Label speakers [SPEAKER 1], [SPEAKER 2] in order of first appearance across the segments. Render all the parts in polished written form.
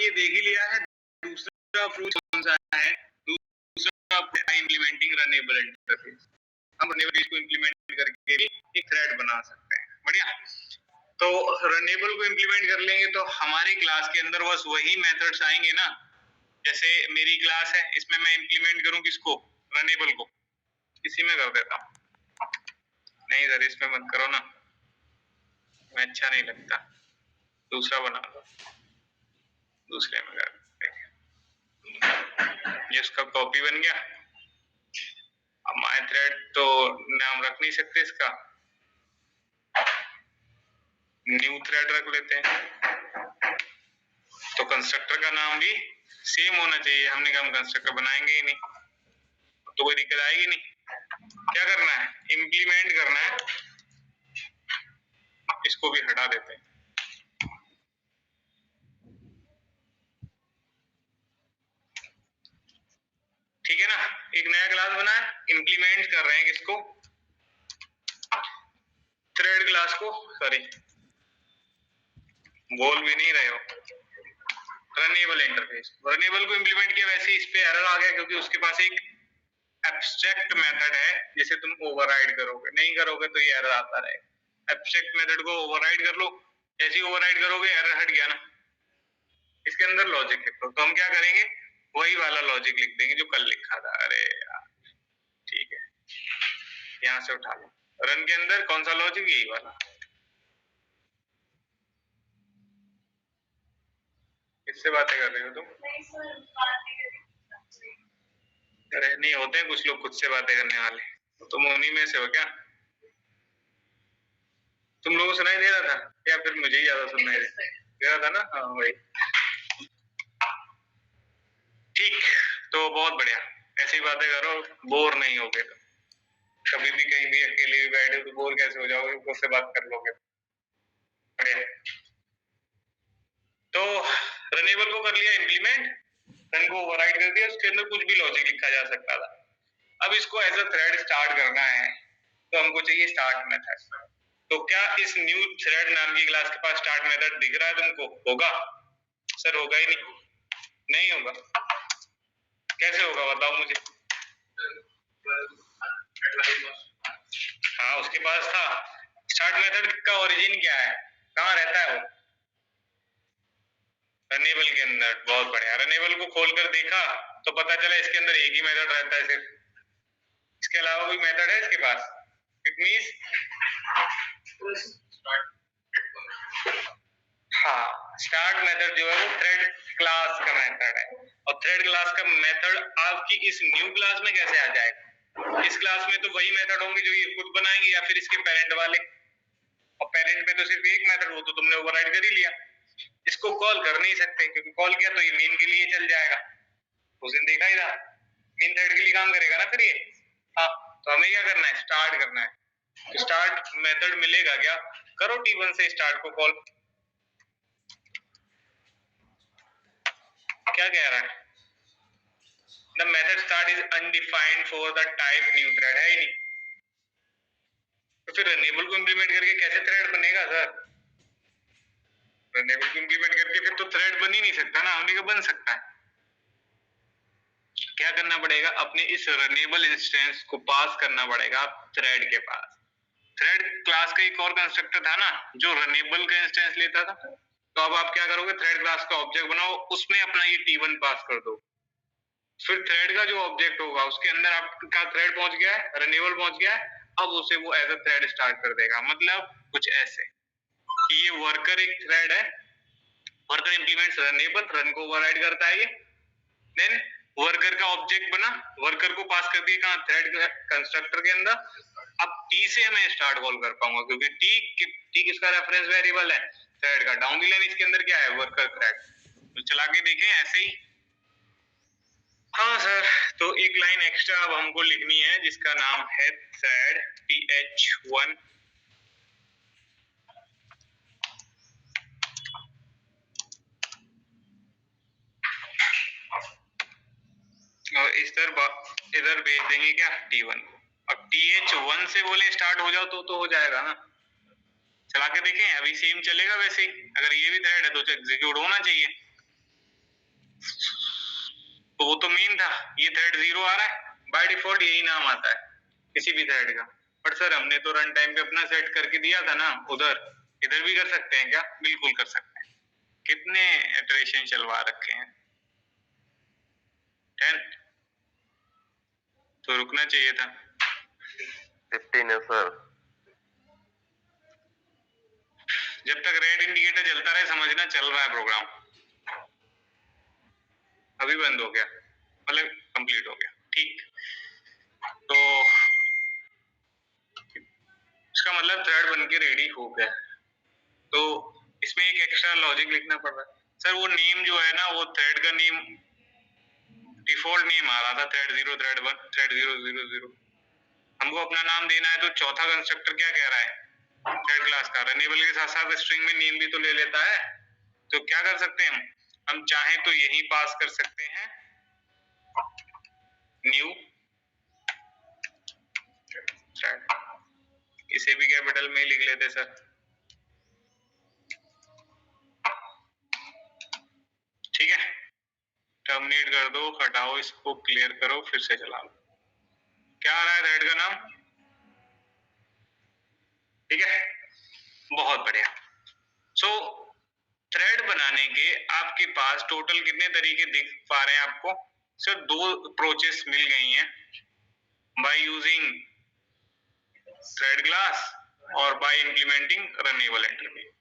[SPEAKER 1] ये देख ही लिया है। दूसरा अप्रोच कौन सा है? दूसरा इम्प्लीमेंटिंग रनेबल इंटरफेस। हम रनेबल को इम्प्लीमेंट करके भी एक थ्रेड बना सकते हैं। बढ़िया। तो रनेबल को इम्प्लीमेंट कर लेंगे तो हमारी क्लास के अंदर बस वही मेथड्स आएंगे ना। जैसे मेरी क्लास है, इसमें मैं इम्प्लीमेंट करूं किसको? रनेबल को। इसी में कर देता हूं। नहीं सर, इसमें मत करो ना, मैं अच्छा नहीं लगता। दूसरा बना दो, दूसरे में कर। ये इसका कॉपी बन गया। अब माय थ्रेड तो नाम रख नहीं सकते इसका, न्यू थ्रेड रख लेते हैं। तो कंस्ट्रक्टर का नाम भी सेम होना चाहिए। हमने कहा हम कंस्ट्रक्टर बनाएंगे ही नहीं, तो कोई दिक्कत आएगी नहीं। क्या करना है? इम्प्लीमेंट करना है। इसको भी हटा देते हैं। ठीक है ना? एक नया क्लास बना है, इम्प्लीमेंट कर रहे हैं किसको? थ्रेड क्लास को। सॉरी, बोल भी नहीं रहे हो। Runnable interface. रनेबल को इम्प्लीमेंट किया, वैसे इस पे एरर आ गया क्योंकि उसके पास एक एब्स्ट्रैक्ट मेथड है जिसे तुम ओवरराइड करोगे। नहीं करोगे तो ये एरर आता रहेगा। एब्स्ट्रैक्ट मेथड को ओवरराइड कर लो, ऐसे ही ओवरराइड करोगे एरर हट गया ना। इसके अंदर लॉजिक लिख दो। तो हम क्या करेंगे? वही वाला लॉजिक लिख देंगे जो कल लिखा था। अरे यार, ठीक है, यहां से उठा लो। रन के अंदर कौन सा लॉजिक? यही वाला। किससे बातें कर रहे हो तुम? अरे नहीं, होते हैं कुछ लोग खुद से बातें करने वाले, तो तुम उन्हीं में से हो क्या? तुम लोगों को सुनाई दे रहा था या फिर मुझे ही ज्यादा सुनाई दे रहा था ना? हाँ वही। ठीक, तो बहुत बढ़िया। ऐसी बातें करो, बोर नहीं होगे। तो कभी भी कहीं भी अकेले भी बैठे तो बोर कैसे हो जाओगे? उससे बात कर लोगे। बढ़िया। तो रनेबल को कर लिया इम्प्लीमेंट, रन को ओवरराइड कर दिया, उसके अंदर कुछ भी लॉजिक लिखा जा सकता था। अब इसको एज अ थ्रेड स्टार्ट करना है तो हमको चाहिए स्टार्ट मेथड। तो क्या इस न्यू थ्रेड नाम की क्लास के पास स्टार्ट मेथड दिख रहा है तुमको? होगा? सर होगा ही नहीं। नहीं होगा? कैसे होगा बताओ मुझे। हाँ, उसके पास था। स्टार्ट मेथड का ओरिजिन क्या है? कहाँ रहता है वो? रनेबल के अंदर। बहुत बढ़िया। रनेबल को खोलकर देखा तो पता चला इसके अंदर एक ही मेथड रहता है सिर्फ। इसके अलावा कोई मेथड है इसके पास? इट मींस हाँ, स्टार्ट मेथड जो है वो थ्रेड क्लास का मेथड है। और थ्रेड क्लास का मेथड आपकी इस न्यू क्लास में कैसे आ जाएगा? इस क्लास में तो वही मेथड होंगे जो ये खुद बनाएंगे या फिर इसके पेरेंट वाले। और पेरेंट में तो सिर्फ एक मेथड, वो तो तुमने ओवरराइड कर ही लिया। इसको कॉल कर नहीं सकते क्योंकि कॉल किया तो ये मेन के लिए चल जाएगा। उस दिन देखा ही था, मेन थ्रेड के लिए काम करेगा ना फिर ये। हाँ, तो हमें क्या करना है? स्टार्ट करना है। तो स्टार्ट मेथड मिलेगा क्या? करो T1 से स्टार्ट को कॉल। क्या कह रहा है? The method start is undefined for the type new thread, है ही नहीं। तो फिर रनेबल को इम्प्लीमेंट करके कैसे थ्रेड बनेगा सर? रनेबल को इम्प्लीमेंट करके फिर तो थ्रेड बन ही नहीं सकता ना। हमने कहा बन सकता है। क्या करना पड़ेगा? अपने इस रनेबल इंस्टेंस को पास करना पड़ेगा थ्रेड के पास। थ्रेड क्लास का एक और कंस्ट्रक्टर था ना जो रनेबल का इंस्टेंस लेता था। तो अब आप क्या करोगे? थ्रेड क्लास का ऑब्जेक्ट बनाओ, उसमें अपना ये T1 पास कर दो। फिर थ्रेड का जो ऑब्जेक्ट होगा उसके अंदर आपका थ्रेड पहुंच गया है, रनेबल पहुंच गया है। अब उसे वो एज अ थ्रेड स्टार्ट कर देगा। मतलब कुछ ऐसे कि ये वर्कर एक थ्रेड है, वर्कर इंप्लीमेंट्स रनेबल, रन को ओवरराइड करता है ये। देन वर्कर का ऑब्जेक्ट बना, वर्कर को पास कर दिया कहां? थ्रेड कंस्ट्रक्टर के अंदर। अब टी से मैं स्टार्ट कॉल कर पाऊंगा क्योंकि टी किसका रेफरेंस वेरिएबल है? थ्रेड का। डाउन की लाइन इसके अंदर क्या है? Worker thread. तो चला के देखें ऐसे ही। हाँ सर, तो एक लाइन एक्स्ट्रा अब हमको लिखनी है जिसका नाम है थ्रेड TH1। और इधर भेज देंगे क्या? T1 को। अब TH1 से बोले स्टार्ट हो जाओ तो हो जाएगा ना। चला के देखें, अभी सेम चलेगा वैसे ही। अगर ये भी थ्रेड है तो एग्जीक्यूट होना चाहिए। तो वो तो मीन था, ये थ्रेड 0 आ रहा है, बाय डिफॉल्ट यही नाम आता है किसी भी थ्रेड का। बट सर हमने तो रन टाइम पे अपना सेट करके दिया था ना उधर, इधर भी कर सकते हैं क्या? बिल्कुल कर सकते हैं। कितने इटरेशन चलवा रखे हैं? 10? तो रुकना चाहिए था।
[SPEAKER 2] 15 है सर।
[SPEAKER 1] जब तक रेड इंडिकेटर जलता रहे समझना चल रहा है प्रोग्राम। अभी बंद हो गया, मतलब कंप्लीट हो गया, ठीक। तो इसका मतलब थ्रेड बन के रेडी हो गया। तो इसमें एक एक्स्ट्रा लॉजिक लिखना पड़ रहा है। सर वो नेम जो है ना, वो थ्रेड का नेम डिफॉल्ट नेम आ रहा था, थ्रेड 0, थ्रेड 1, थ्रेड 000। हमको अपना नाम देना है, तो चौथा कंस्ट्रक्टर क्या कह रहा है? थ्रेड क्लास का रनेबल के साथ साथ स्ट्रिंग में नेम भी तो ले लेता है। तो क्या कर सकते हैं हम चाहें तो यही पास कर सकते हैं न्यू थ्रेड, इसे भी कैपिटल में ही लिख लेते सर। ठीक है, टर्मिनेट कर दो, हटाओ इसको, क्लियर करो, फिर से चला लो। क्या आ रहा है थ्रेड का नाम? ठीक है, बहुत बढ़िया। सो थ्रेड बनाने के आपके पास टोटल कितने तरीके दिख पा रहे हैं आपको? सर 2 अप्रोचेस मिल गई हैं, बाय यूजिंग थ्रेड क्लास और बाय इंप्लीमेंटिंग रनेबल इंटरफेस।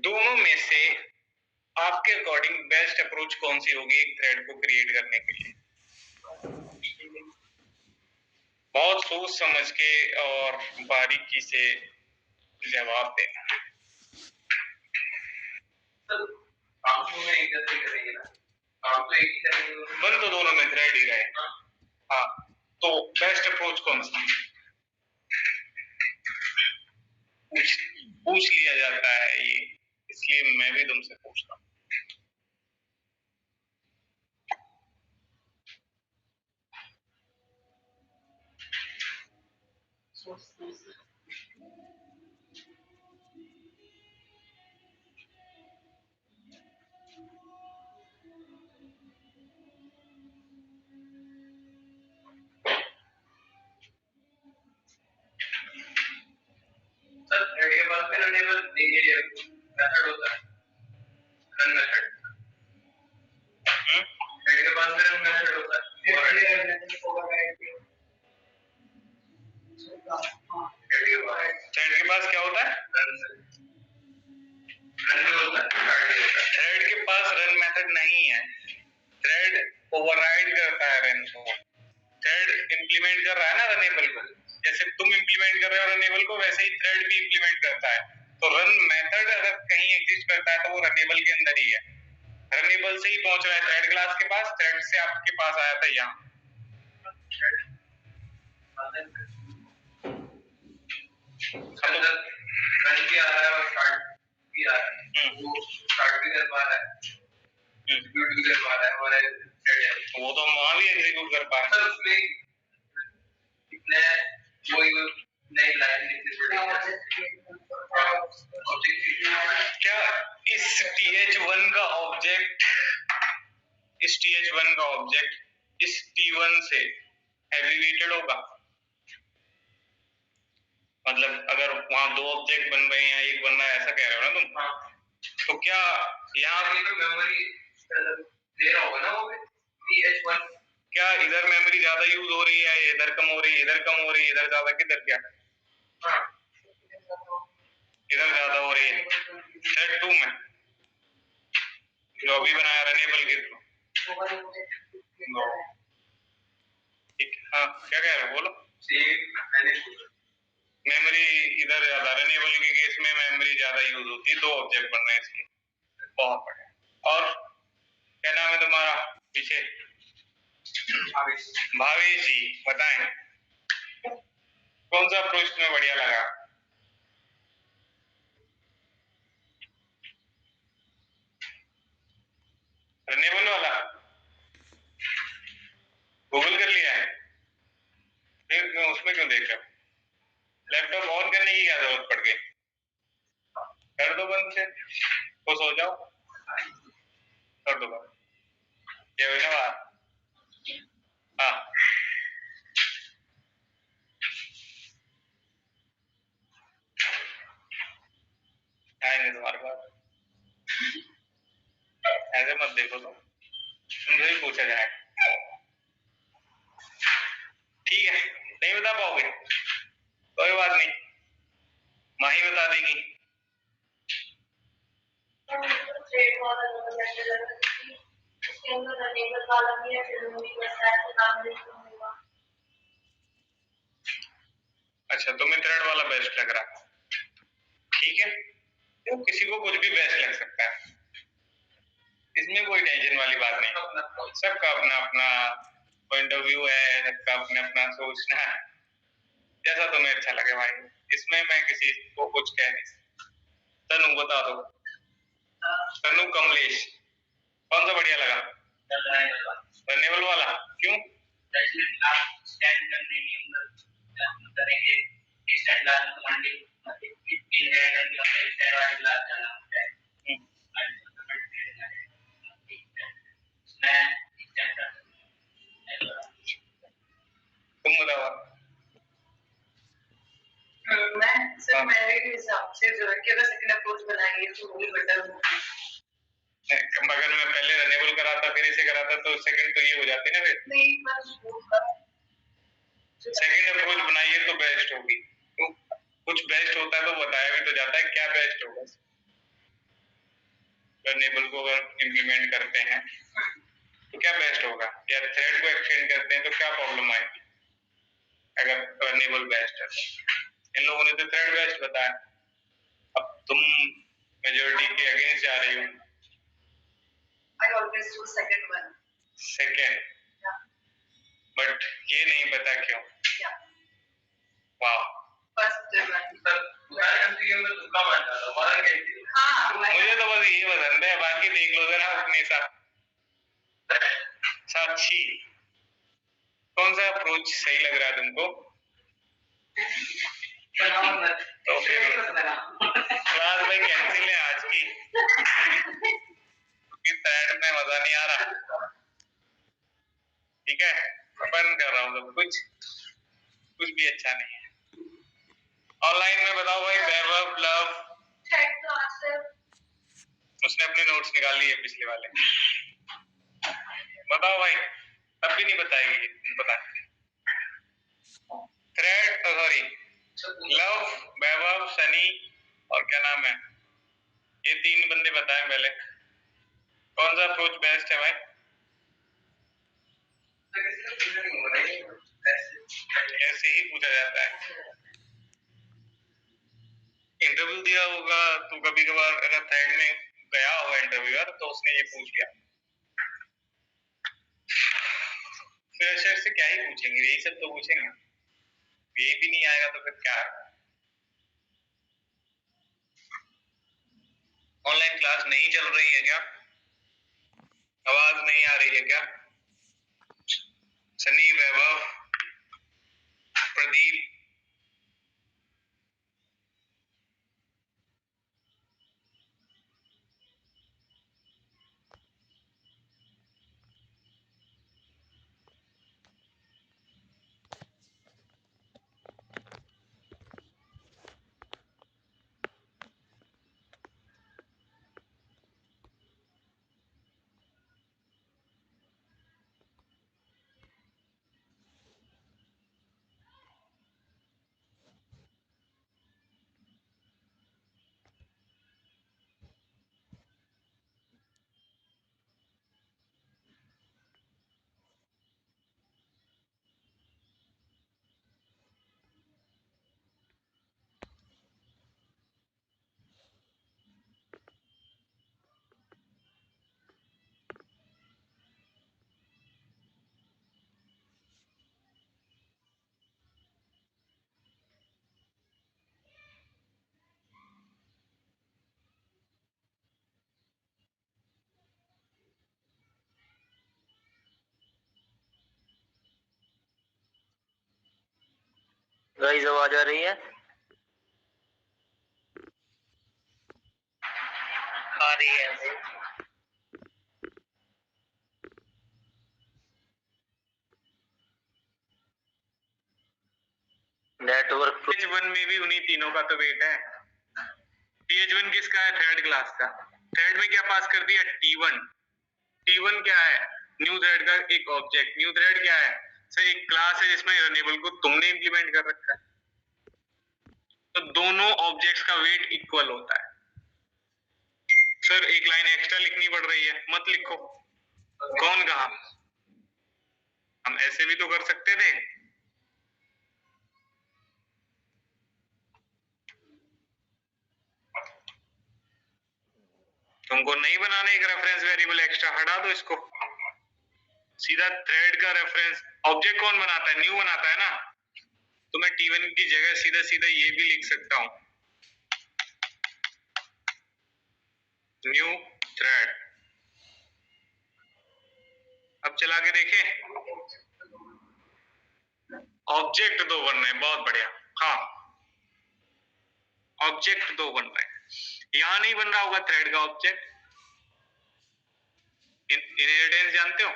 [SPEAKER 1] दोनों में से आपके अकॉर्डिंग बेस्ट अप्रोच कौन सी होगी एक थ्रेड को क्रिएट करने के लिए? बहुत सोच समझ के और बारीकी से जवाब देना। काम तो एक जैसे करेंगे ना, काम तो एक ही करेंगे, बन तो दोनों में थ्रेड ही रहे। हाँ, तो बेस्ट अप्रोच कौन सा? पूछ लिया जाता है ये, इसलिए मैं भी तुमसे पूछ रहा हूँ। सर थ्रेड के पास में रनेबल मेथड होता है, रन मेथड। थ्रेड के पास में रन मेथड होता है, थ्रेड के पास क्या होता है? थ्रेड के पास रन मेथड नहीं है, थ्रेड ओवरराइड करता है रन को। थ्रेड इंप्लीमेंट कर रहा है ना रनेबल को, जैसे तुम इंप्लीमेंट कर रहे हो रनेबल को, वैसे ही थ्रेड भी इंप्लीमेंट करता है। तो रन मेथड अगर कहीं एग्जिस्ट करता है तो वो रनेबल के अंदर ही है, रनेबल से ही पहुंच रहा है थ्रेड क्लास के पास, थ्रेड से आपके पास आया था यहाँ। रन भी आ रहा है और स्टार्ट भी आ रहा है, वो स्टार्ट भी कर पा रहा है, एग्जीक्यूट भी कर पा रहा है, और वो तो वहां भी एग्जीक्यूट कर पा रहा है। उसमें कितने वो नई लाइन लिखनी पड़ेगी। क्या इस th1 का ऑब्जेक्ट, इस th1 का ऑब्जेक्ट इस t1 से हैवी वेटेड होगा? मतलब अगर वहां 2 ऑब्जेक्ट बन रहे हैं, एक बन रहा है, ऐसा कह रहे हो ना तुम? हाँ। तो क्या यहाँ मेमोरी ले रहा होगा ना वो th1? क्या इधर मेमोरी ज्यादा यूज हो रही है, इधर कम हो रही है, इधर कम हो रही है, इधर ज्यादा, किधर क्या? हाँ, इधर ज्यादा हो रही है थ्रेड 2 में, जो अभी बनाया रनेबल के थ्रू। ठीक, हाँ क्या कह रहे हो, बोलो। मेमोरी इधर ज्यादा, रनेबल के केस में मेमोरी ज्यादा यूज होती है, 2 ऑब्जेक्ट बन रहे हैं इसलिए। बहुत बढ़िया। और क्या नाम है तुम्हारा पीछे? भावेश जी, बताएं कौन सा अप्रोच तुम्हें बढ़िया लगा? रनेबल वाला गूगल कर लिया है, फिर क्यों उसमें क्यों देख रहे हो? लैपटॉप ऑन करने की क्या जरूरत पड़ गई? कर दो बंद से। खुश हो जाओ, कर दो बात। ये हुई ना बात। हाँ आएंगे तुम्हारे पास, ऐसे मत देखो तुमसे भी पूछा जाए। ठीक है, नहीं बता पाओगे कोई बात नहीं, माँ ही बता देगी। अच्छा, तुम्हें थ्रेड वाला बेस्ट लग रहा है, ठीक है, तो किसी को कुछ भी बेस्ट लग सकता है, इसमें कोई टेंशन वाली बात नहीं। सबका अपना अपना पॉइंट ऑफ व्यू है, सबका अपना अपना सोचना है, जैसा तुम्हें अच्छा लगे भाई, इसमें मैं किसी को कुछ कह नहीं सकता। तनु बता दो, तनु कमलेश कौन सा बढ़िया लगा? रनेबल वाला, क्यों? तुम बताओ। मैं सिर्फ मेरे हिसाब से जो है कि अगर सेकंड अप्रोच बनाएंगे तो वो भी बेटर होगा। अगर मैं पहले रनेबल कराता फिर इसे कराता तो सेकंड तो ये हो जाती ना फिर। नहीं, सेकंड अप्रोच बनाइए तो बेस्ट होगी, तो कुछ बेस्ट होता है तो बताया भी तो जाता है क्या बेस्ट होगा। रनेबल को अगर इम्प्लीमेंट करते हैं तो क्या बेस्ट होगा, या थ्रेड को एक्सटेंड करते हैं तो क्या प्रॉब्लम आएगी? अगर रनेबल बेस्ट है तो इन लोगों ने तो थ्रेड बेस्ट बताया, अब तुम मेजॉरिटी के अगेंस्ट जा रही हो। I always do second one. Second. Yeah. But ये नहीं पता क्यों? Yeah. Wow. First one. हाँ, मुझे तो बस ये पसंद है, बाकी देख लो जरा अपने साथ। साक्षी, कौन सा अप्रोच सही लग रहा है तुमको? तो फिर क्लास भाई कैंसिल है आज की, क्योंकि थ्रेड में मजा नहीं आ रहा। ठीक है, बंद कर रहा हूँ सब कुछ भी अच्छा नहीं है। ऑनलाइन में बताओ भाई, वैभव लव उसने अपने नोट्स निकाल लिए पिछले वाले, बताओ भाई, अब भी नहीं बताएगी, बता। थ्रेड सॉरी लव, वैभव, सनी और क्या नाम है, ये तीन बंदे बताएं पहले कौन सा अप्रोच बेस्ट है भाई? ऐसे ही पूछा जाता है, इंटरव्यू दिया होगा तो कभी कभार अगर थ्रेड में गया होगा इंटरव्यूअर तो उसने ये पूछ लिया, फ्रेशर से क्या ही पूछेंगे, यही सब तो पूछेंगे, यही भी नहीं आएगा तो फिर क्या है? ऑनलाइन क्लास नहीं चल रही है क्या? आवाज नहीं आ रही है क्या? सनी, वैभव, प्रदीप,
[SPEAKER 2] गाइस आवाज आ रही है? आ रही है। नेटवर्क
[SPEAKER 1] PH1 में भी उन्हीं तीनों का तो वेट है। PH1 किसका है? थ्रेड क्लास का। थ्रेड में क्या पास कर दिया? T1। T1 क्या है? न्यू थ्रेड का एक ऑब्जेक्ट। न्यू थ्रेड क्या है? सर एक क्लास है जिसमें रनेबल को तुमने इंप्लीमेंट कर रखा है। तो दोनों ऑब्जेक्ट्स का वेट इक्वल होता है। सर एक लाइन एक्स्ट्रा लिखनी पड़ रही है, मत लिखो। कौन कहा? हम ऐसे भी तो कर सकते थे। तुमको नहीं बनाने एक रेफरेंस वेरिएबल एक्स्ट्रा, हटा दो इसको। सीधा थ्रेड का रेफरेंस ऑब्जेक्ट कौन बनाता है? न्यू बनाता है ना। तो मैं T1 की जगह सीधा सीधा ये भी लिख सकता हूं, न्यू थ्रेड। अब चला के देखें। ऑब्जेक्ट दो बन रहे हैं, बहुत बढ़िया। हाँ, ऑब्जेक्ट दो बन रहे हैं। यहां नहीं बन रहा होगा थ्रेड का ऑब्जेक्ट। इनहेरिटेंस जानते हो?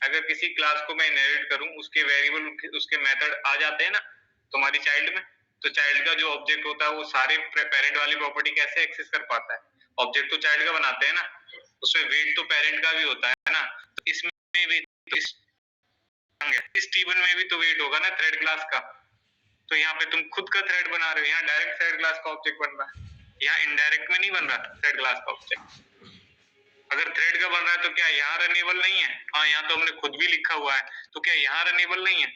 [SPEAKER 1] अगर किसी क्लास को मैं इनहेरिट करूं, उसके वेरिएबल, उसके मेथड आ जाते हैं ना तुम्हारी चाइल्ड में, तो चाइल्ड का जो ऑब्जेक्ट होता है वो सारे पेरेंट वाली प्रॉपर्टी कैसे एक्सेस कर पाता है? ऑब्जेक्ट तो चाइल्ड का बनाते हैं ना, उसमें वेट तो पेरेंट का भी होता है ना। तो इसमें भी तो इस T1 में भी तो वेट होगा ना थ्रेड क्लास का। तो यहाँ पे तुम खुद का थ्रेड बना रहे हो, यहाँ डायरेक्ट थ्रेड क्लास का ऑब्जेक्ट बन रहा है, यहाँ इनडायरेक्ट में नहीं बन रहा थ्रेड क्लास का ऑब्जेक्ट। अगर थ्रेड का बन रहा है तो क्या यहाँ रनेबल नहीं है? हाँ, यहाँ तो हमने खुद भी लिखा हुआ है, तो क्या यहाँ रनेबल नहीं है?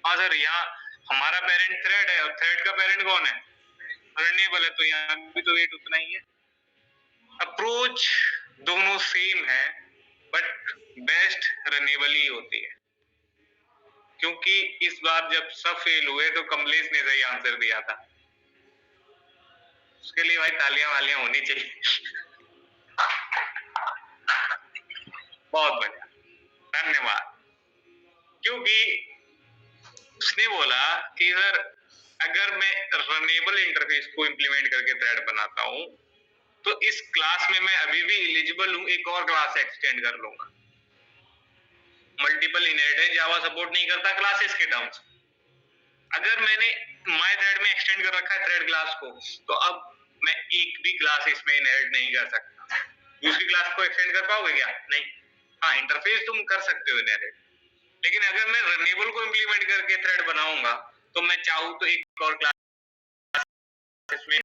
[SPEAKER 1] हाँ सर, यहाँ हमारा पेरेंट थ्रेड है और थ्रेड का पेरेंट कौन है? रनेबल है, तो यहाँ भी तो वेट उतना ही है। अप्रोच दोनों सेम है, बट बेस्ट रनेबल ही होती है। क्योंकि इस बार जब सब फेल हुए तो कमलेश ने सही आंसर दिया था। उसके लिए भाई तालियां वालियां होनी चाहिए। बहुत बढ़िया, धन्यवाद। क्योंकि उसने बोला कि सर अगर मैं रनेबल इंटरफेस को इंप्लीमेंट करके थ्रेड बनाता हूं तो इस क्लास में मैं अभी भी एलिजिबल हूं, एक और क्लास एक्सटेंड कर लूंगा। मल्टीपल इनहेरिटेंस जावा सपोर्ट नहीं करता क्लासेस के टर्म्स। अगर मैंने माय थ्रेड में एक्सटेंड कर रखा है थ्रेड क्लास को, तो अब मैं एक भी क्लास इसमें इनहेरिट नहीं कर सकता। दूसरी क्लास को एक्सटेंड कर पाओगे क्या? नहीं। हाँ, इंटरफेस तुम कर सकते हो इनहेरिट, लेकिन अगर मैं रनेबल को इंप्लीमेंट करके थ्रेड बनाऊंगा तो मैं चाहूं तो एक और क्लास इसमें,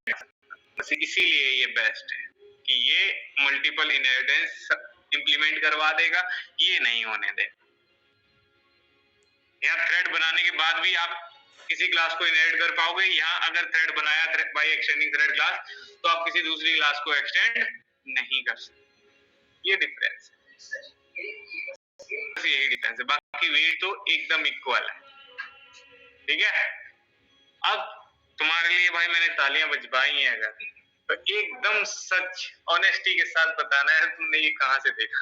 [SPEAKER 1] बस इसीलिए ये बेस्ट है कि ये मल्टीपल इनहेरिटेंस इंप्लीमेंट करवा देगा, ये नहीं होने दे। यहाँ थ्रेड बनाने के बाद भी आप किसी क्लास को इनहेरिट कर पाओगे। यहाँ अगर थ्रेड बनाया बाय एक्सटेंडिंग थ्रेड क्लास, तो आप किसी दूसरी क्लास को एक्सटेंड नहीं कर सकते। ये डिफरेंस है, यही डिफरेंस है। बाकी वेट तो एकदम इक्वल है। ठीक है, अब तुम्हारे लिए भाई मैंने तालियां बजवाई हैं, अगर तो एकदम सच ऑनेस्टी के साथ बताना है तुमने ये कहाँ से देखा?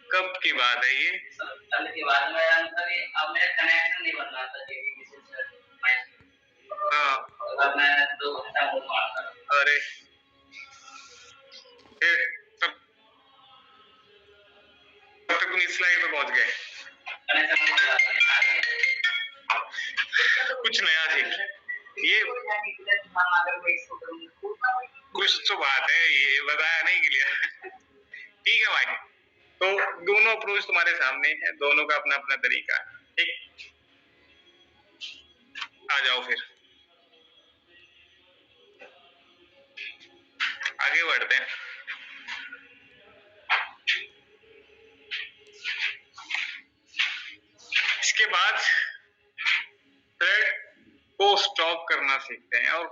[SPEAKER 1] कब की बात है ये? कल की बात में अब मेरा कनेक्शन नहीं बन रहा था जेबी से। हाँ, अब मैं 2 घंटा वो मारता। अरे फिर तब तुम इस स्लाइड पे पहुंच गए। कुछ नया सीख ये कुछ तो बात है, ये बताया नहीं क्लियर। ठीक है भाई, तो दोनों अप्रोच तुम्हारे सामने है, दोनों का अपना अपना तरीका है। ठीक, आ जाओ फिर आगे बढ़ते हैं। इसके बाद थ्रेड को स्टॉप करना सीखते हैं, और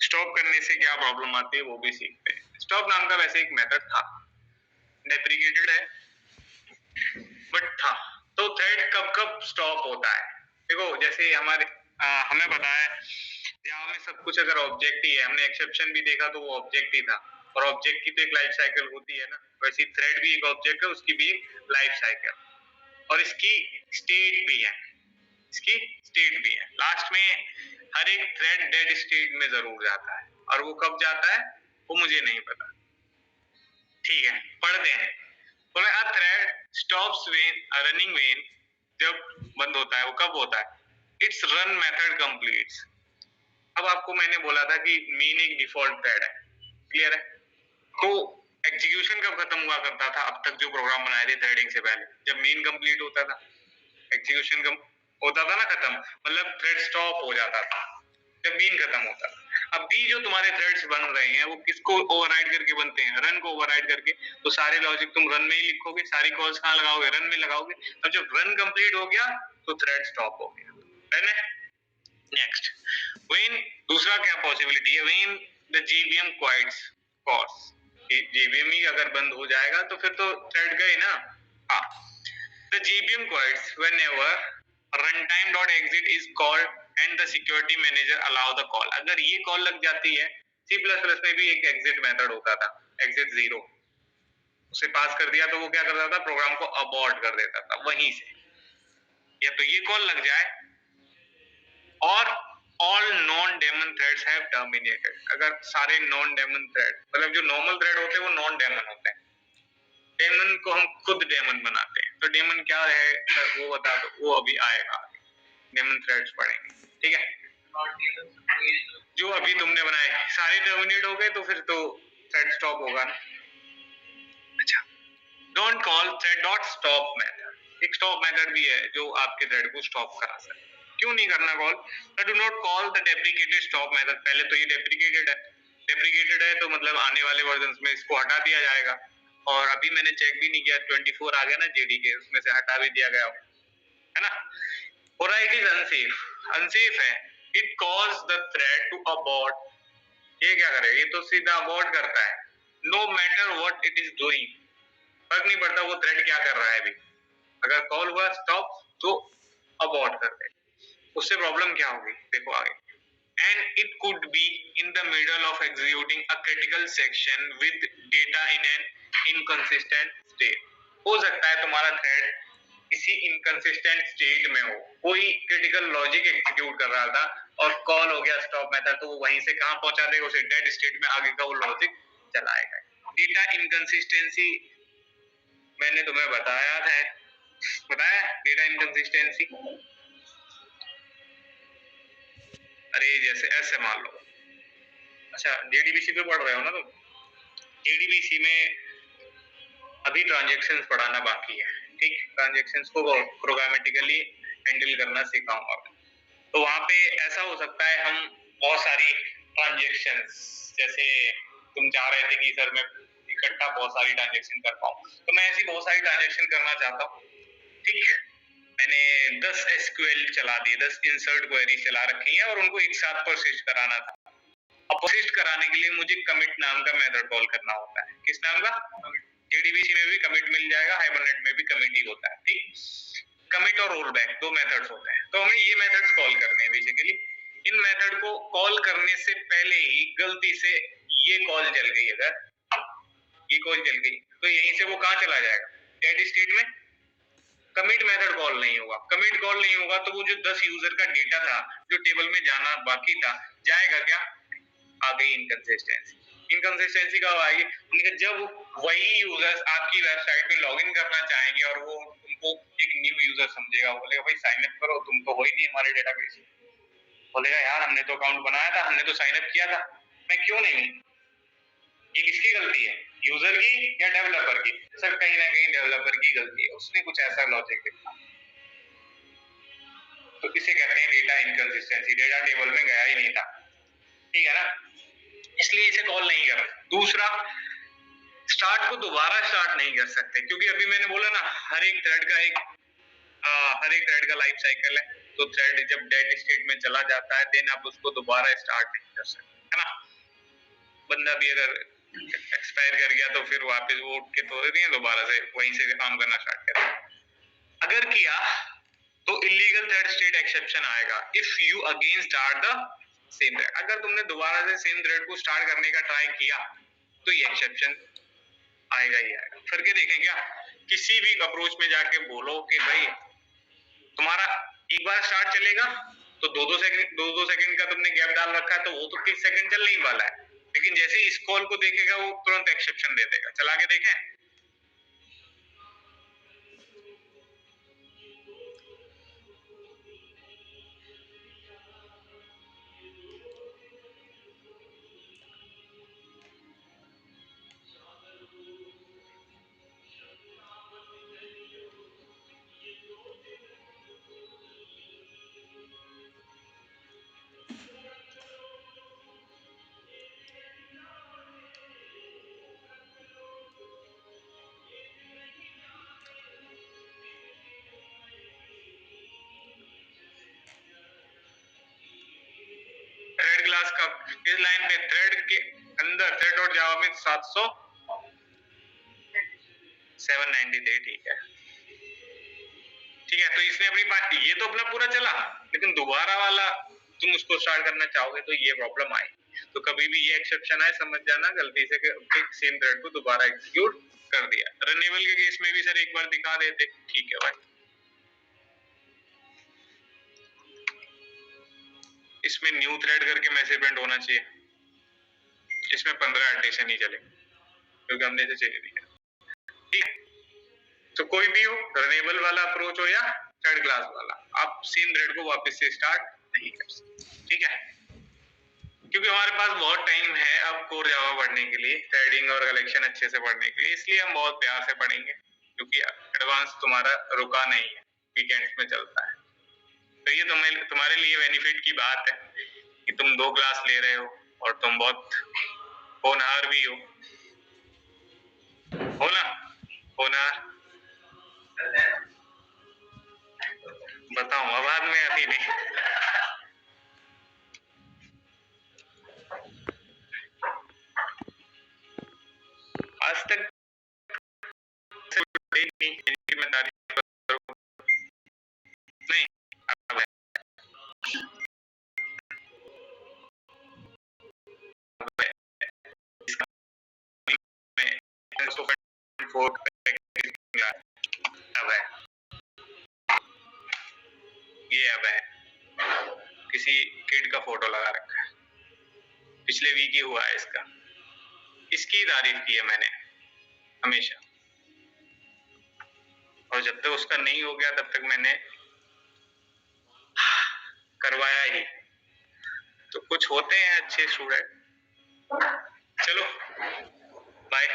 [SPEAKER 1] स्टॉप करने से क्या प्रॉब्लम आती है वो भी सीखते हैं। स्टॉप नाम का वैसे एक मेथड था, डेप्रिकेटेड है बट था। तो थ्रेड कब कब स्टॉप होता है? देखो जैसे हमारे हमें पता है जावा में सब कुछ अगर ऑब्जेक्ट ही है, हमने एक्सेप्शन भी देखा तो वो ऑब्जेक्ट ही था, और ऑब्जेक्ट की तो एक लाइफ साइकिल होती है ना, वैसे थ्रेड भी एक ऑब्जेक्ट है, उसकी भी एक लाइफ साइकिल और इसकी स्टेट भी है। इसकी स्टेट भी है। लास्ट में हर एक थ्रेड डेड स्टेट में जरूर जाता है, और वो कब जाता है वो मुझे नहीं पता। ठीक है, पढ़ते हैं। तो a thread stops when running when, जब बंद होता है वो कब होता है? Its run method completes. अब आपको मैंने बोला था कि मेन एक डिफॉल्ट थ्रेड है, क्लियर है? तो एग्जीक्यूशन कब खत्म हुआ करता था अब तक जो प्रोग्राम बनाए थे थ्रेडिंग से पहले? जब मेन कंप्लीट होता था, एग्जीक्यूशन कब होता था ना खत्म, मतलब थ्रेड स्टॉप हो जाता था जब मेन खत्म होता था। अब भी जो तुम्हारे थ्रेड्स बन रहे हैं वो किसको ओवरराइड करके बनते हैं? रन को ओवरराइड करके। तो सारे लॉजिक तुम रन में ही लिखोगे, सारी कॉल्स कहाँ लगाओगे? रन में लगाओगे। अब जब रन कंप्लीट हो गया तो थ्रेड स्टॉप हो गया, है ना? नेक्स्ट, व्हेन, दूसरा क्या पॉसिबिलिटी है? When the JVM quits calls, JVM ही अगर बंद हो जाएगा तो फिर तो थ्रेड गए ना। हाँ, the JVM quits whenever runtime.exit is called and the security manager allow the call। अगर ये कॉल लग जाती है, C++ में भी एक एग्जिट मेथड होता था, एग्जिट 0, उसे पास कर दिया तो वो क्या करता था? प्रोग्राम को अबॉर्ट कर देता था वहीं से। या तो ये कॉल लग जाए और all non daemon threads have terminated। अगर सारे non daemon thread, मतलब जो नॉर्मल थ्रेड होते हैं वो नॉन डेमन होते हैं, डेमन को हम खुद डेमन बनाते हैं। तो डेमन क्या है वो बता दो, वो अभी आएगा, डेमन थ्रेड्स पढ़ेंगे, ठीक है? जो अभी तुमने बनाए सारे टर्मिनेट हो गए तो फिर तो थ्रेड स्टॉप होगा ना। अच्छा, don't call thread dot stop method, एक स्टॉप मेथड भी है जो आपके थ्रेड को स्टॉप करा सकता है। क्यों नहीं करना call? Do not call the deprecated stop method. पहले तो ये डेप्रिकेटेड है, डेप्रिकेटेड है तो मतलब आने वाले वर्जन्स में इसको हटा दिया जाएगा। और अभी मैंने चेक भी नहीं किया, 24 आ गया ना जेडीके, उसमें से हटा भी दिया गया है ना। और इट इज अनसेफ, अनसेफ है। It cause the thread to abort. ये क्या करे? ये तो सीधा अबॉर्ट करता है, no matter what it is doing, फर्क नहीं पड़ता वो थ्रेड क्या कर रहा है अभी। अगर कॉल हुआ स्टॉप तो अबॉर्ट कर दे। उससे प्रॉब्लम क्या होगी देखो आगे। And it could be in the middle of executing a critical section with data in an inconsistent state। हो सकता है तुम्हारा थ्रेड किसी इनकंसिस्टेंट स्टेट में हो, कोई क्रिटिकल लॉजिक एग्जीक्यूट कर रहा था और कॉल हो गया स्टॉप मेथड, तो वो वहीं से कहां पहुंचा देगा? उसे डेड स्टेट में, आगे का वो लॉजिक चलाएगा। डेटा इनकंसिस्टेंसी मैंने तुम्हें बताया था, बताया डेटा इनकंसिस्टेंसी। अरे जैसे ऐसे मान लो, अच्छा जेडीबीसी पे पढ़ रहे हो ना तुम? जेडीबीसी में अभी ट्रांजैक्शंस पढ़ाना बाकी है, ठीक? ट्रांजैक्शंस को प्रोग्रामेटिकली हैंडल करना सिखाऊंगा। तो वहां पे ऐसा हो सकता है हम बहुत सारी ट्रांजैक्शंस, जैसे तुम चाह रहे थे कि सर मैं इकट्ठा बहुत सारी ट्रांजैक्शन कर पाऊं, तो मैं ऐसी बहुत सारी ट्रांजैक्शन करना चाहता हूँ, ठीक है? मैंने 10 एसक्यूएल चला दिए, 10 इंसर्ट क्वेरी चला रखी है और उनको एक साथ परसिस्ट कराना था। अब परसिस्ट कराने के लिए मुझे कमिट नाम का मेथड कॉल करना होता है। किस नाम का? जेडीबीसी में भी कमिट मिल जाएगा, हाइबरनेट में भी कमिट ही होता है, ठीक? कमिट और रोल बैक दो मेथड्स होते हैं। तो हमें ये मेथड्स कॉल करने हैं बेसिकली। इन मेथड को कॉल करने से पहले ही गलती से ये कॉल चल गई, अगर ये कॉल चल गई तो यहीं से वो कहां चला जाएगा? डेड स्टेट में। कमिट मेथड कॉल नहीं होगा, कमिट कॉल नहीं होगा तो वो जो 10 यूजर का डेटा था जो टेबल में जाना बाकी था, जाएगा क्या? आ गई इनकंसिस्टेंसी। इनकंसिस्टेंसी कब आएगी? जब वही यूजर्स आपकी वेबसाइट पे लॉगिन करना चाहेंगे और वो तुमको एक न्यू यूजर समझेगा, बोलेगा भाई साइन अप करो, तुम तो हो ही नहीं हमारे डेटाबेस में। बोलेगा यार हमने तो अकाउंट बनाया था, हमने तो साइन अप किया था, मैं क्यों नहीं हूं? ये किसकी गलती है? यूजर की या डेवलपर की? सर कहीं ना कहीं डेवलपर की गलती है, उसने कुछ ऐसा लॉजिक लिखा। तो इसे कहते हैं डेटा इनकंसिस्टेंसी, डेटा टेबल में गया ही नहीं था, ठीक है ना? इसलिए इसे कॉल नहीं कर। दूसरा, स्टार्ट को दोबारा स्टार्ट नहीं कर सकते, क्योंकि अभी मैंने बोला ना हर एक थ्रेड का लाइफ साइकिल है। तो थ्रेड जब डेड स्टेट में चला जाता है देन आप उसको दोबारा स्टार्ट नहीं कर सकते, है ना? बंदा भी अगर एक्सपायर कर गया तो फिर वापस वो उठ के तो नहीं दोबारा से वहीं से काम करना स्टार्ट करें। अगर किया तो इलीगल थ्रेड स्टेट एक्सेप्शन आएगा if you again start the same thread. अगर तुमने दोबारा से सेम थ्रेड को स्टार्ट करने का ट्राई किया तो ये एक्सेप्शन आएगा ही आएगा। करके देखें क्या? किसी भी अप्रोच में जाके बोलो कि भाई तुम्हारा एक बार स्टार्ट चलेगा तो दो दो सेकंड का तुमने गैप डाल रखा है, तो वो तो 30 सेकंड चल नहीं वाला है, लेकिन जैसे ही इस कॉल को देखेगा वो तुरंत एक्सेप्शन दे देगा। चला के देखें। थ्रेड क्लास का इस लाइन पे थ्रेड के अंदर थ्रेड डॉट जावा में 793, ठीक है। ठीक है, तो इसने अपनी बात, ये तो अपना पूरा चला, लेकिन दोबारा वाला तुम उसको स्टार्ट करना चाहोगे तो ये प्रॉब्लम आई। तो कभी भी ये एक्सेप्शन आए, समझ जाना गलती से सेम थ्रेड को दोबारा एग्जीक्यूट कर दिया। रनेबल के केस में भी सर एक बार दिखा देते, ठीक है भाई। इसमें न्यू थ्रेड करके मैसेज प्रिंट होना चाहिए, इसमें 15 एडिशन ही चले क्योंकि हमने इसे चाहिए दिया। ठीक है, तो कोई भी हो, रनेबल वाला अप्रोच हो या थर्ड क्लास वाला, आप सेम थ्रेड को वापस से स्टार्ट नहीं कर सकते। ठीक है, क्योंकि हमारे पास बहुत टाइम है अब कोर जावा पढ़ने के लिए, थ्रेडिंग और कलेक्शन अच्छे से पढ़ने के लिए, इसलिए हम बहुत प्यार से पढ़ेंगे, क्योंकि एडवांस तुम्हारा रुका नहीं है, वीकेंड्स में चलता है। तो ये तुम्हारे लिए बेनिफिट की बात है कि तुम 2 क्लास ले रहे हो और तुम बहुत होनहार भी हो ना, होनहार। बताऊं अब बाद में अभी नहीं। आज तक मैं तारीफ करूं नहीं, अब है, अब है, इसका मैं 4 अब है, ये अब है, किसी किड का फोटो लगा रखा है, पिछले वीक ही हुआ है इसका, इसकी तारीफ की है मैंने हमेशा, और जब तक उसका नहीं हो गया तब तक मैंने करवाया ही। तो कुछ होते हैं अच्छे स्टूडेंट। चलो बाय।